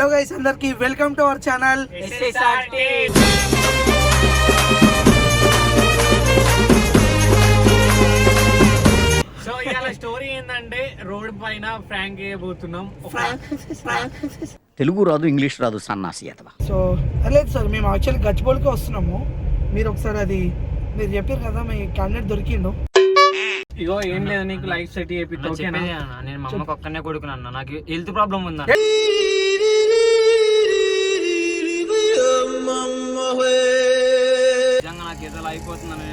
Hello guys అందరికి welcome to our channel SSRT. So ఇవాళ story ఏంటంటే రోడ్ పైన ఫ్రాంక్ చేయబోతున్నాం. తెలుగు రాదు, ఇంగ్లీష్ రాదు, సన్నాసి అతవా. సో లేదు సార్, మేము యాక్చువల్లీ గచ్చిబౌలికి వస్తున్నాము. మీరు ఒకసారి అది మీరు చెప్పారు కదా, మీ క్యాండిడేట్ దొరికిండు. ఇగో ఏం లేదు, నీకు లైఫ్ సెట్ చేపిస్తా. నేను మా అమ్మకి ఒక్కనే కొడుకున్నా, నాకు హెల్త్ ప్రాబ్లం ఉందా. నిజంగా నాకు ఏదో అయిపోతుందని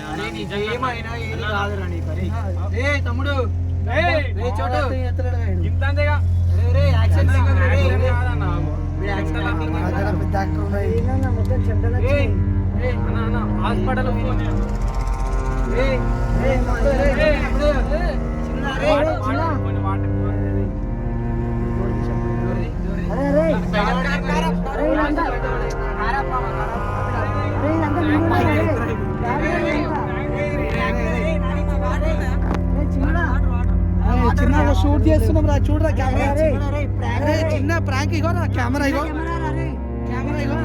తమ్ముడు ఇంతేగా హాస్పిటల్ చిన్న షూట్ చేస్తున్నాం రా, చూడరా కెమెరా. చిన్న ప్రాంక్ ఇగో రా, కెమెరా ఇగో, కెమెరా ఇగో.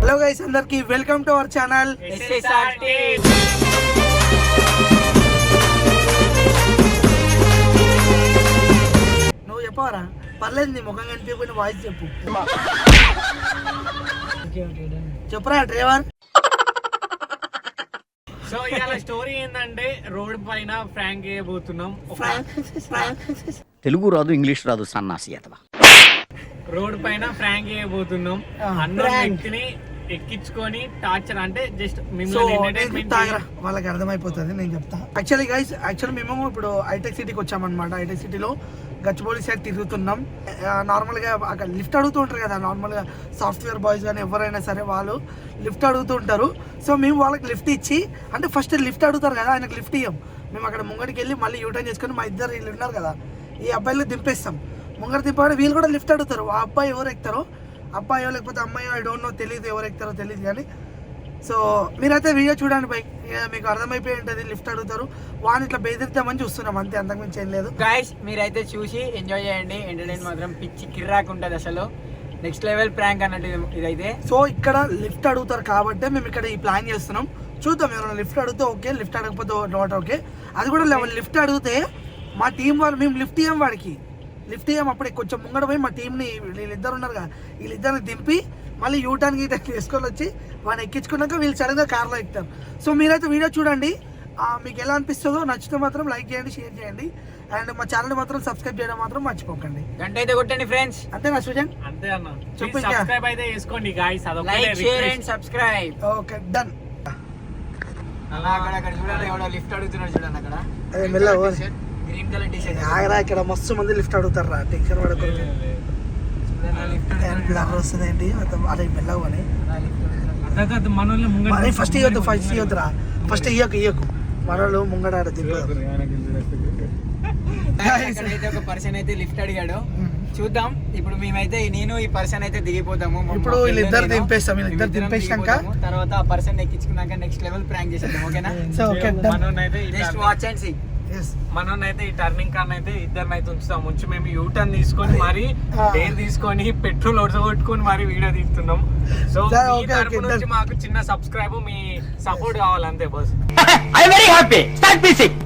హలో గైస్ అందరికి welcome to our channel SSRT. నువ్వు చెప్పవరా, పర్లేదు, నీ ముఖం కనిపించకపోయిన వాయిస్ చెప్పు. చెప్పురా డ్రైవర్. సో ఇవాళ స్టోరీ ఏంటంటే రోడ్ పైన ఫ్రాంక్ చేయబోతున్నాం. తెలుగు రాదు, ఇంగ్లీష్ రాదు, సన్నాసి అతవా. రోడ్ పైన ఫ్రాంక్ చేయబోతున్నాం. అన్న వ్యక్తిని ఎక్కించుకొని టార్చర్, అంటే జస్ట్ వాళ్ళకి అర్థమైపోతుంది, నేను చెప్తా. యాక్చువల్లీ మేము ఇప్పుడు హైటెక్ సిటీకి వచ్చామన్నమాట. హైటెక్ సిటీలో గచ్చిబౌలి సైడ్ తిరుగుతున్నాం. నార్మల్గా అక్కడ లిఫ్ట్ అడుగుతూ ఉంటారు కదా, నార్మల్గా సాఫ్ట్వేర్ బాయ్స్ కానీ ఎవరైనా సరే వాళ్ళు లిఫ్ట్ అడుగుతూ ఉంటారు. సో మేము వాళ్ళకి లిఫ్ట్ ఇచ్చి, అంటే ఫస్ట్ లిఫ్ట్ అడుగుతారు కదా, ఆయనకు లిఫ్ట్ ఇవ్వం. మేము అక్కడ ముంగడికి వెళ్ళి మళ్ళీ యూటర్న్ చేసుకొని మా ఇద్దరు వీళ్ళు ఉన్నారు కదా, ఈ అబ్బాయిలు దింపేస్తాం. ముంగడ దింపడం వీళ్ళు కూడా లిఫ్ట్ అడుగుతారు. ఆ అబ్బాయి ఎవరు ఎక్కుతారో, అబ్బాయో లేకపోతే అమ్మాయో, ఐ డోంట్ నో, తెలియదు ఎవరు ఎక్కుతారో తెలియదు కానీ. సో మీరైతే వీడియో చూడండి బై, మీకు అర్థమైపోయి ఉంటుంది. లిఫ్ట్ అడుగుతారు, వాడిని ఇట్లా బెదిరిద్దామని చూస్తున్నాం, అంతే, అంతకుమించి ఏం లేదు. గైస్ మీరైతే చూసి ఎంజాయ్ చేయండి. ఎంటర్టైన్ మాత్రం పిచ్చి కిర్రాక్ ఉంటుంది, అసలు నెక్స్ట్ లెవెల్ ప్రాంక్ అన్నట్టు ఇదైతే. సో ఇక్కడ లిఫ్ట్ అడుగుతారు కాబట్టి మేము ఇక్కడ ఈ ప్లాన్ చేస్తున్నాం. చూద్దాం, ఎవరైనా లిఫ్ట్ అడిగితే ఓకే, లిఫ్ట్ అడగకపోతే నాట్ ఓకే. అది కూడా లిఫ్ట్ అడిగితే మా టీం వాళ్ళు, మేము లిఫ్ట్ ఇవ్వం వాడికి, లిఫ్ట్ ఇవ్వం. అప్పుడే కొంచెం ముంగడ పోయి మా టీంని, వీళ్ళిద్దరు ఉన్నారు కదా, వీళ్ళిద్దరిని దింపి మళ్ళీ యూటర్న్ గీటర్న్ తీసుకొని వచ్చి వాడిని ఎక్కించుకున్నాక వీళ్ళు సడన్గా కార్లో ఎక్కుతారు. సో మీరైతే వీడియో చూడండి, మీకు ఎలా అనిపిస్తుందో, నచ్చితే మాత్రం లైక్ చేయండి, షేర్ చేయండి, అండ్ మా ఛానల్ మాత్రం సబ్స్క్రైబ్ చేయడం మాత్రం మర్చిపోకండి. గంట అయితే కొట్టండి ఫ్రెండ్స్. అంతేనా సృజన్? అంతే అన్న, చెప్పు. సబ్స్క్రైబ్ అయితే చేసుకోండి guys, like share and subscribe. Okay done. అలా అక్కడ చూడండి, ఎవడో లిఫ్ట్ అడుగుతున్నాడు చూడండి అక్కడ. అదే మెల్ల గ్రీన్ కలర్ టీ షర్ట్. ఆగరా, ఇక్కడ మస్తు మంది లిఫ్ట్ అడుగుతారు రా, టెన్షన్ పడకూడదు. బ్లర్ వస్తుంది ఏంటి అదే మెల్లగా అని. ఫస్ట్ ఇవ్వద్దురా, ఫస్ట్ ఇయ్యకు మనోళ్ళు ముంగడ దింపారు. ఒక పర్సన్ అయితే లిఫ్ట్ అడిగాడు, చూద్దాం. ఇప్పుడు మేమైతే నేను ఈ పర్సన్ అయితే దిగిపోతాము. ఇప్పుడు వీళ్ళిద్దరు దింపేస్తాం, వీళ్ళిద్దరు దింపేసాక తర్వాత ఆ పర్సన్ ఎక్కించుకున్నాక నెక్స్ట్ లెవెల్ ప్రాంక్ చేసేద్దాం. ఓకేనా? Next watch and see. మనోనైతే ఈ టర్నింగ్ కార్ అయితే ఇద్దరినైతే ఉంచుతాం. ఉంచి మేము యూటర్న్ తీసుకొని మరి ఎయిర్ తీసుకొని పెట్రోల్ ఒడగొట్టుకొని మరి వీడియో తీస్తున్నాం. సో ఈ తరపు నుంచి మాకు చిన్న సబ్స్క్రైబ్, మీ సపోర్ట్ కావాలంతే బస్. I very happy. Start music.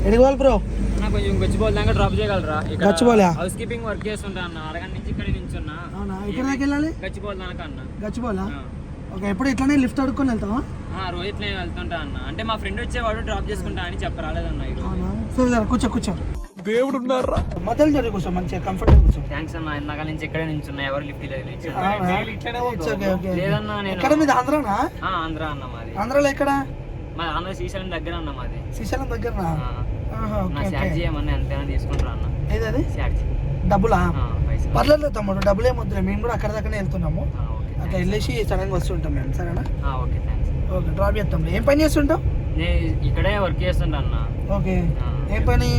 ఎడిగోల్ బ్రో, కొంచెం గచ్చిబౌలి దాకా డ్రాప్ చేయగలరా? గచ్చిబౌలి హౌస్ కీపింగ్ వర్క్ చేస్తుంటా అన్న, అరగంట నుంచి ఇక్కడ నించున్నా. ఇక్కడ దాకా వెళ్ళాలి, గచ్చిబౌలి దాకా అన్న. గచ్చిబౌలా? ఓకే, ఎప్పుడు ఇట్లానే లిఫ్ట్ అడుక్కొని వెళ్తావా? రోజు ఇట్లా వెళ్తుంటా అన్న. అంటే మా ఫ్రెండ్ వచ్చేవాడు, డ్రాప్ చేసుకుంటా అని చెప్పరాలేదన్న. కూర్చో, దేవుడు ఉన్నారా మధ్యలో జరిగి కూర్చో, మంచిగా కంఫర్టబుల్ కూర్చో. థ్యాంక్స్ అన్న, ఇందాక నుంచి ఇక్కడే నించున్నా, ఎవరు లిఫ్ట్ లేదు. లేదన్నా, ఎక్కడ మీది? ఆంధ్రానా? ఆంధ్ర అన్న మాది. ఆంధ్రాలో ఎక్కడ? మా ఆంధ్ర శ్రీశైలం దగ్గర అన్న మాది. శ్రీశైలం దగ్గర నా శాట్ చేయమని ఎంతైనా తీసుకుంటారా అన్న? ఏదది శాట్ డబ్బులా? పర్లేదు తమ్ముడు, డబ్బులు ఏమొద్దులే, మేము కూడా అక్కడ దాకానే వెళ్తున్నాము. అట్లా వెళ్ళేసి సడన్గా వస్తుంటాం మేము, సరేనా? Okay thanks. ఓకే, డ్రాప్ చేస్తాం. ఏం పని చేస్తుంటాం? నేను ఇక్కడే వర్క్ చేస్తుంటా అన్న. ఓకే, ఏం పని?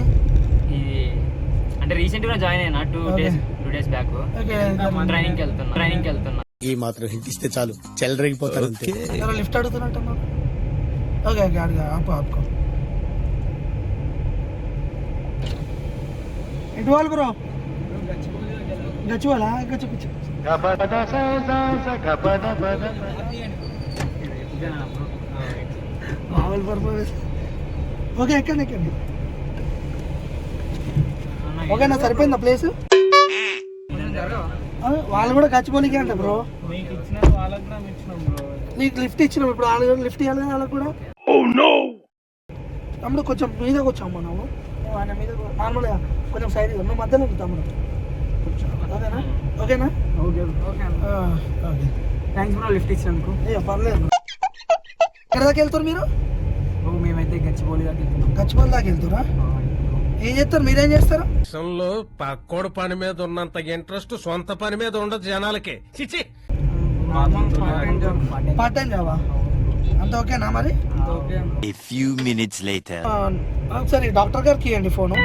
ఇది అంటే రీసెంట్ గా జాయిన్ అయినా 2 days బ్యాక్. ఓకే, ట్రైనింగ్ కి వెళ్తున్నా. ఈ మాత్రం హిట్ ఇస్తే చాలు చెలరేగిపోతారు అంతే. లిఫ్ట్ అడుగుతున్నట్టున్నారు. ఓకే ఓకే, అడిగా ఆపుకో. ఎటు వాళ్ళు బ్రో? గచ్చివాలా? ఇంకా చూపించు. మామూలు పర్పస్. ఓకే, ఎక్కండి. ఓకేనా, సరిపోయిందా ప్లేస్? వాళ్ళు కూడా గచ్చిపోలికే అంట బ్రో. మీకు ఇచ్చిన వాళ్ళకి కూడా ఇచ్చినాం బ్రో. నీకు లిఫ్ట్ ఇచ్చినాం, ఇప్పుడు వాళ్ళు కూడా లిఫ్ట్ ఇవ్వాలి వాళ్ళకి కూడా. తమ్ముడు కొంచెం మీదకి వచ్చాము మనము, ఆయన మీద నార్మల్గా కొంచెం సైడ్ నువ్వు మధ్యలో ఉంది తమ్ముడు. ఓకేనా? ఓకేనా? Okay okay thanks bro lift ఇచ్చినందుకు. అయ్యో పర్లేదు. ఎక్కడ దాకా వెళ్తారు మీరు? మేమైతే గచ్చిబౌలి దాకా వెళ్తున్నాం. గచ్చిబౌలి దాకా వెళ్తారా? ఏం చేస్తారు, మీరేం చేస్తారు? దేశంలో పక్కోడు పని మీద ఉన్నంత ఇంట్రెస్ట్ సొంత పని మీద ఉండదు జనాలకి. చిచి పార్ట్ టైం జాబా? అంత ఓకేనా మరి? A few minutes later. ఒకసారి డాక్టర్ గారికి ఇవ్వండి phone.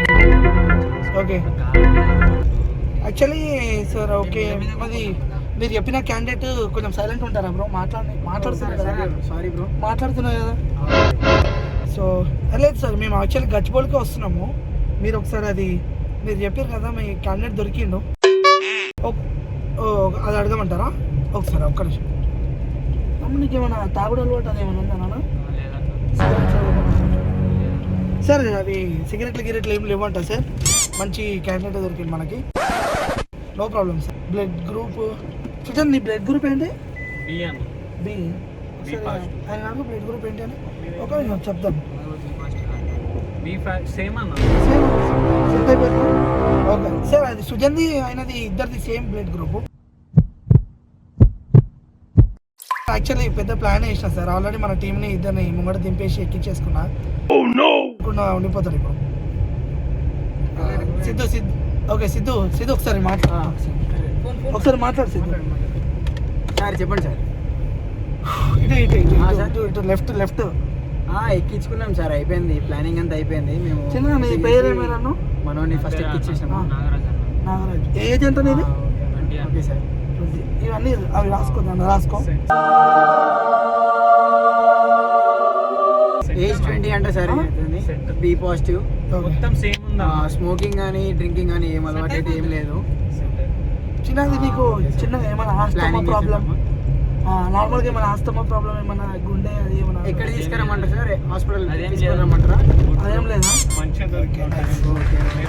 Okay, actually sir okay, మరి మీరు చెప్పిన క్యాండిడేట్ కొంచెం సైలెంట్ ఉంటారా బ్రో? మాట్లాడుతున్నారు కదా. Sorry bro. మాట్లాడుతున్నారు కదా. సో లేదు సార్, మేము యాక్చువల్లీ గచ్చిబౌలికి వస్తున్నాము. మీరు ఒకసారి అది మీరు చెప్పారు కదా మీ క్యాండిడేట్ దొరికిండు, అది అడగమంటారా? ఒకసారి ఒక్క నిమిషం. నీకు ఏమైనా తాగుడు అలవాటు అది ఏమైనా ఉందా నాన్న? సార్ అవి సిగరెట్లు ఏం లేవంట సార్. మంచి క్యాండిడేట్ దొరికింది మనకి, no problem sir. Blood group చూడండి, నీ బ్లడ్ గ్రూప్ ఏంటి? బి. ఆయన నాకు బ్లడ్ గ్రూప్ ఏంటి అని ఒక చెప్తాను. సేమ్ అన్న. ఓకే సార్, అది సుజంది అయినది ఇద్దరిది సేమ్ బ్లడ్ గ్రూప్. యాక్చువల్లీ పెద్ద ప్లాన్ వేసిన సార్, ఆల్రెడీ మన టీంని ఇద్దరిని ముంగట దింపేసి ఎక్కించేసుకున్నా. ఉండిపోతాడు ఇప్పుడు. సిద్ధు ఓకే, సిద్ధు ఒకసారి మాట్లాడు. సిద్ధు సార్ చెప్పండి సార్. ఇటు లెఫ్ట్. ఎక్కించుకున్నాం సార్, అయిపోయింది ప్లానింగ్ అంతా అయిపోయింది. మేము చిన్న నీ పేరు ఏమైనా? మనోని ఫస్ట్ ఎక్కించేసినాము. నాగరాజ్. ఏజ్ ఎంత నీది? ఓకే సార్, ఇవన్నీ అవి రాసుకో. ఏజ్ 20 అంటే సార్, బి పాజిటివ్. మొత్తం సేమ్ ఉందా? స్మోకింగ్ కానీ డ్రింకింగ్ కానీ ఏం అలవాటు అయితే ఏం లేదు. చిన్నది నీకు చిన్నగా ఏమైనా ఆస్తమా ప్రాబ్లం? నార్మల్గా ఏమైనా ఆస్తమా ప్రాబ్లం, ఏమైనా గుండె అది ఏమైనా? ఎక్కడ తీసుకురమ్మంటారు సార్? హాస్పిటల్ తీసుకురమ్మంటారా? అదేం లేదా? మంచిగా దొరికింది.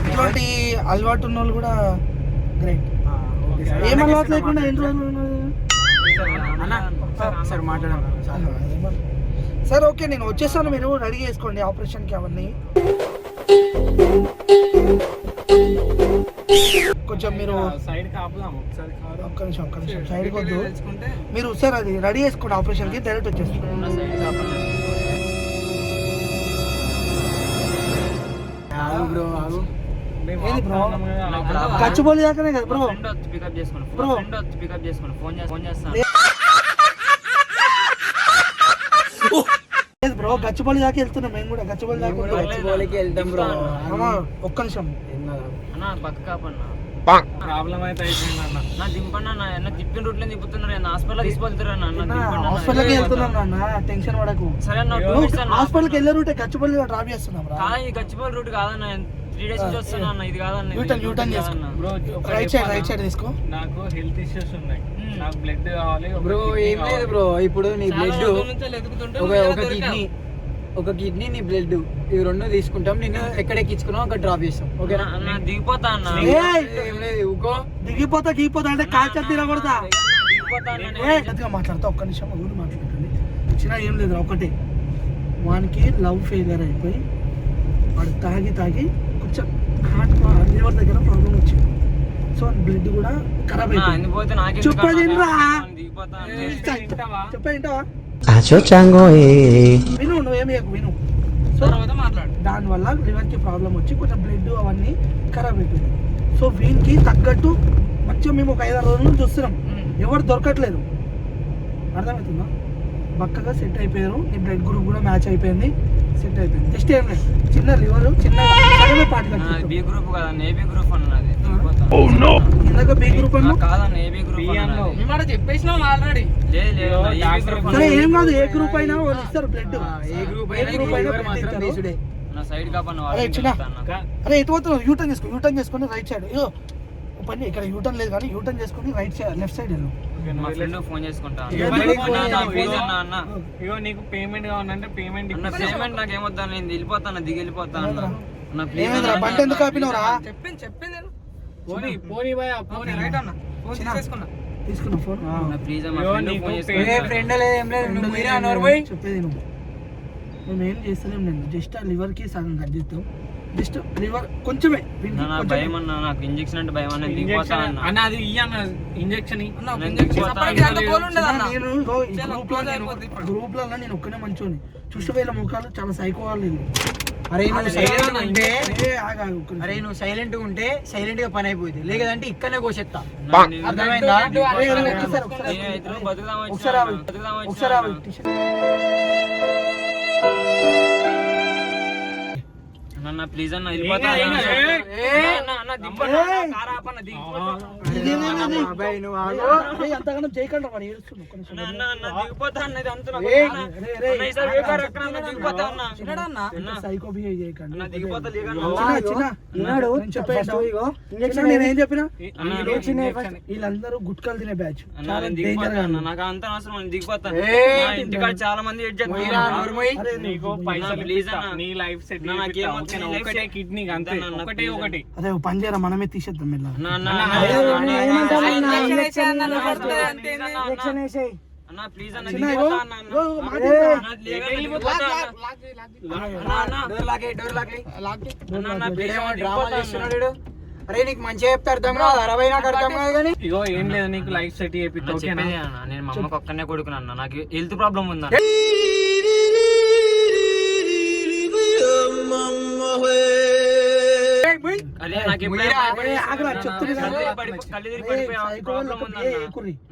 ఇటువంటి అలవాటు ఉన్న వాళ్ళు కూడా గ్రేట్. ఏం అలవాటు లేకుండా ఎన్ని రోజులు ఉన్నది? సార్ మాట్లాడాలి సార్. ఓకే, నేను వచ్చేసాను, మీరు రెడీ చేసుకోండి ఆపరేషన్కి అవన్నీ. కొంచెం మీరు సైడ్ కాపుదాం ఒకసారి. ఒక్క నిమిషం సైడ్కి వద్దు. మీరు సార్ అది రెడీ చేసుకోండి ఆపరేషన్కి, డైరెక్ట్ వచ్చేస్తాను. బ్రో ఆగు. ఏది బ్రో? గచ్చిబౌలి దాకానే కదా బ్రో? పికప్ చేసుకోండి ఫోన్ చేస్తాను. లేదు బ్రో, గచ్చిబౌలి దాకా వెళ్తున్నాం మేము కూడా. గచ్చిబౌలి గచ్చిబౌలికి వెళ్తాం బ్రో. ఒక్క నిమిషం అన్న పక్క కాపన్నా, ప్రాబ్లం అయితే అయిపోయింది అన్న. నా దింపన్నా తిప్పిన రూట్లో దింపుతున్నారు. హాస్పిటల్ తీసుకెళ్తారు హాస్పిటల్కి వెళ్తున్నాం నాన్న, టెన్షన్ పడకు. సరే హాస్పిటల్కి వెళ్ళే రూటే గచ్చిబౌలి డ్రాప్ చేస్తున్నాం. ఇది గచ్చిబౌలి రూట్ కాదన్న, 3 days నుంచి వస్తున్నా అన్న. ఇది కాదన్న, యూటర్న్ చేసుకో. బ్రో రైట్ సైడ్ తీసుకో. నాకు హెల్త్ ఇష్యూస్ ఉన్నాయి, నాకు బ్లడ్ కావాలి. బ్రో ఏం లేదు బ్రో, ఇప్పుడు నీ బ్లడ్ ఒక కిడ్నీ నీ బ్లడ్ ఇవి 2 తీసుకుంటాం. నేను ఎక్కడ ఎక్కించుకున్నావు అక్కడ డ్రాప్ చేస్తాం. ఓకేనా? దిగిపోతా అన్న. ఏం లేదు ఊకో. దిగిపోతా అంటే కాల్చర్ తినకూడదా? మాట్లాడతా ఒక్క నిమిషం ఊరు మాట్లాడండి. చిన్న ఏం లేదు, ఒకటే వానికి లవ్ ఫెయిలియర్ అయిపోయి వాడు తాగి కొంచెం హార్ట్ లివర్ దగ్గర ప్రాబ్లం వచ్చింది. సో బ్లడ్ కూడా ఖరాబ్ అయిపోయింది. చెప్పేంటావా? విను, నువ్వేమి విను. సో దానివల్ల లివర్కి ప్రాబ్లం వచ్చి కొంచెం బ్లడ్ అవన్నీ ఖరాబ్ అయిపోయింది. సో వీనికి తగ్గట్టు యాక్చువల్ మేము ఒక 5-6 రోజుల నుంచి చూస్తున్నాం, ఎవరు దొరకట్లేదు. అర్థమవుతుందా? బక్కగా సెట్ అయిపోయారు. నీ బ్లడ్ గ్రూప్ కూడా మ్యాచ్ అయిపోయింది, సెట్ అయిపోయింది. జస్ట్ ఏం లేదు, చిన్న లివర్, చిన్న పార్టీ బి గ్రూప్ కదా, ఏబీ గ్రూప్ అన్నది. ఇందాక బి గ్రూప్ అన్నా కాదన్న ఏబీ గ్రూప్ చెప్పేసినాం ఆల్రెడీ. సరే ఏం కాదు, ఏ గ్రూప్ అయినా వాళ్ళు ఇస్తారు blood. A group A group అయినా blood మాత్రం ఇస్తారు. తీసుడే. నా సైడ్ కాపన్న అరే చిన్న, అరే ఎటు పోతున్నావు? యూటర్న్ చేసుకో, యూటర్న్ చేసుకొని రైట్ సైడ్. ఇగో పని ఇక్కడ యూటర్న్ లేదు కానీ యూటర్న్ చేసుకొని రైట్ సైడ్ లెఫ్ట్ సైడ్ వెళ్ళు. మా ఫ్రెండ్ ఫోన్ చేసుకుంటా. ఇగో నీకు పేమెంట్ కావాలంటే పేమెంట్ పేమెంట్ నాకు ఏమొద్దా, నేను వెళ్ళిపోతాను, దిగి వెళ్ళిపోతాను. నా ప్లీజ్ ఏమైందిరా బండి ఎందుకు ఆపినవురా? చెప్పింది పోనీ భయ పోనీ రైట్ అన్న ఫోన్ తీసుకున్నా ఫోన్. నా ప్లీజ్ మా ఇగో ఫ్రెండ్ నీకు ఫోన్ payment- చేసుకుంటా. ఫ్రెండ్ లేదు ఏం లేదు, నువ్వు మీరే అన్నారు పోయి. చెప్పేది నువ్వు, మేము ఏం చేస్తలేం. నేను జస్ట్ ఆ లివర్ కి సగం కట్ చేస్తాం. జస్ట్ లివర్ కొంచెమే, వీనికి నాకు కొంచెమే. భయం అన్న, నాకు ఇంజెక్షన్ అంటే భయం అన్న, దిగిపోతా అన్న. అన్న అది ఇయ్యన్న ఇంజెక్షన్ నేను ఇగో ఈ గ్రూప్ లో నేను ఒక్కనే మంచోని. చూస్తే వీళ్ళ ముఖాలు చాలా సైకో వాళ్ళు వీళ్ళు. అరే నువ్వు సైలెంట్ ఉంటే, అరే నువ్వు సైలెంట్ గా ఉంటే సైలెంట్ గా పని అయిపోయింది, లేదంటే ఇక్కడనే కోసేస్తా. అర్థమైందా? ఒకసారి అన్న ప్లీజ్ అన్న వెళ్ళిపోతా అన్న. అంతగానో చేయకుండా వాడు ఏడుస్తున్నాడు. ఒక్క నిమిషం. సైకో బిహేవ్ చేయకండి. నేనేం చెప్పినా వీళ్ళందరూ గుట్కాలు తినే బ్యాచ్, చాలా డేంజర్ గా ఉన్నారు. నాకు అంత అవసరం దిగిపోతాను. ఇంటికాడ చాలా మంది నీకు పైసలు ప్లీజ్ ఇస్తా. అన్న. నీ లైఫ్ సెట్ నాకేమో ఒకటే కిడ్నీ అంతే, ఒకటే ఒకటి. అదే ఓ పని చేయరా, మనమే తీసేద్దాం మెల్ల. అన్న ప్లీజ్ అన్న చిన్న దిగిపోతా ఇగో, అన్న. ఇగో మాట ఏంట్రా? అరే నీకు మంచిగా చెప్తే అర్థం కాదు, 60 నాకు అర్థం కాదు కానీ. ఇగో ఏం లేదు, నీకు లైఫ్ సెట్ చేపిస్తా ఓకేనా? చెప్పేది అన్న, నేను మా అమ్మకి ఒక్కనే కొడుకున్నా అన్న, నాకు హెల్త్ ప్రాబ్లం ఉందా. అదే నాకు ఆగరా, చెప్తున్నా కదా. ప్రాబ్లం ఉందన్న.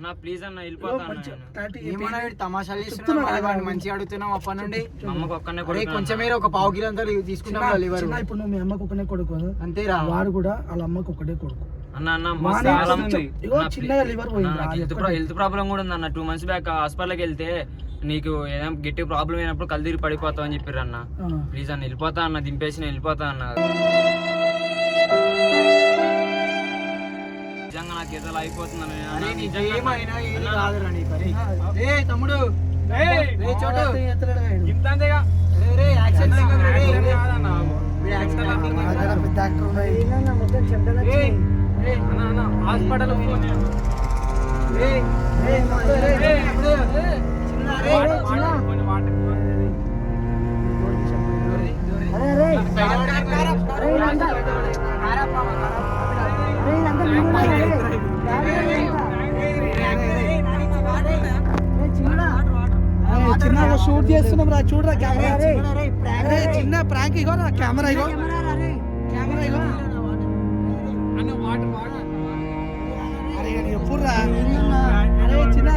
నా ప్లీజ్ అన్న వెళ్ళిపోతా తమాషాలు చేస్తున్నావు, మంచిగా అడుగుతున్నావు అప్పటి నుండి. మా అమ్మకి ఒక్కనే కొడుకు, కొంచెం ఒక పావు కిలో అంతా తీసుకుంటాం. చిన్న, ఇప్పుడు నువ్వు మీ అమ్మకు ఒకనే కొడుకు కదా, అంతేరా. వాడు కూడా వాళ్ళ అమ్మకు ఒకటే కొడుకు. అన్న అన్న వాడిని చాలా మంది. ఇగో చిన్నగా లివర్ పోయింది. హెల్త్ ప్రాబ్లం కూడా ఉంది అన్న. 2 months బ్యాక్ హాస్పిటల్కి వెళ్తే నీకు ఏదైనా గట్టి ప్రాబ్లం అయినప్పుడు కళ్ళు తిరిగి పడిపోతావు అని చెప్పారు అన్న. ప్లీజ్ అన్న వెళ్ళిపోతా అన్న, దింపేసి నేను వెళ్ళిపోతా అన్న. నిజంగా నాకు ఏదో అయిపోతుంది తమ్ముడు. హాస్పిటల్ ఫోన్ చిన్న షూట్ చేస్తున్నాం రా, చూడరా కెమెరా. అరే చిన్న ప్రాంక్ ఇగో నా కెమెరా, ఇగో కెమెరా ఇగో. అరే ఎప్పుడు రా? అరే చిన్న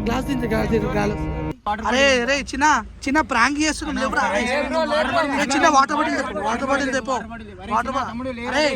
గ్లాస్ దించు, గాలు. అరే అరే చిన్న చిన్న ప్రాంక్ చేస్తున్నాం లేవురా? చిన్న వాటర్ బాటిల్ తెపో, వాటర్ బాటిల్ తెపో, వాటర్ బాటిల్. అరే